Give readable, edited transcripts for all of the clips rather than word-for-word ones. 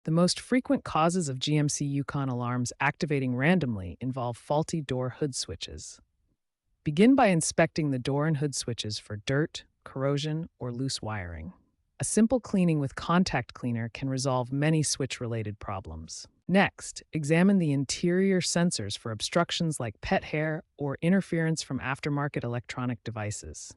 The most frequent causes of GMC Yukon alarms activating randomly involve faulty door hood switches. Begin by inspecting the door and hood switches for dirt, corrosion, or loose wiring. A simple cleaning with contact cleaner can resolve many switch-related problems. Next, examine the interior sensors for obstructions like pet hair or interference from aftermarket electronic devices.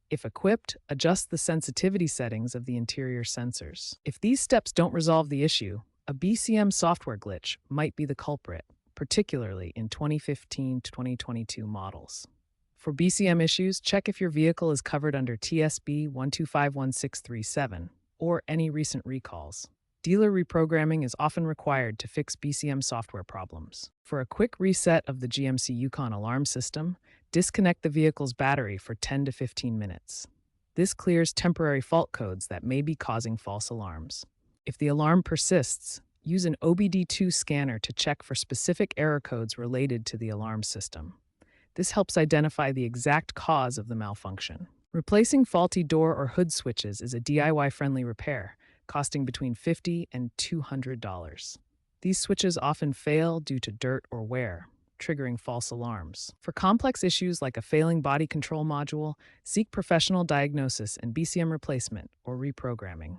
If equipped, adjust the sensitivity settings of the interior sensors. If these steps don't resolve the issue, a BCM software glitch might be the culprit, particularly in 2015 to 2022 models. For BCM issues, check if your vehicle is covered under TSB 1251637 or any recent recalls. Dealer reprogramming is often required to fix BCM software problems. For a quick reset of the GMC Yukon alarm system, disconnect the vehicle's battery for 10 to 15 minutes. This clears temporary fault codes that may be causing false alarms. If the alarm persists, use an OBD2 scanner to check for specific error codes related to the alarm system. This helps identify the exact cause of the malfunction. Replacing faulty door or hood switches is a DIY-friendly repair, costing between $50 and $200. These switches often fail due to dirt or wear, triggering false alarms. For complex issues like a failing body control module, seek professional diagnosis and BCM replacement or reprogramming.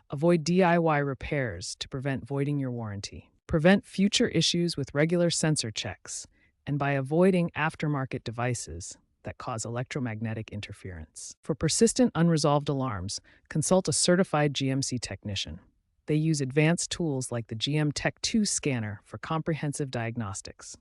Avoid DIY repairs to prevent voiding your warranty. Prevent future issues with regular sensor checks and by avoiding aftermarket devices that cause electromagnetic interference. For persistent unresolved alarms, consult a certified GMC technician. They use advanced tools like the GM Tech 2 scanner for comprehensive diagnostics.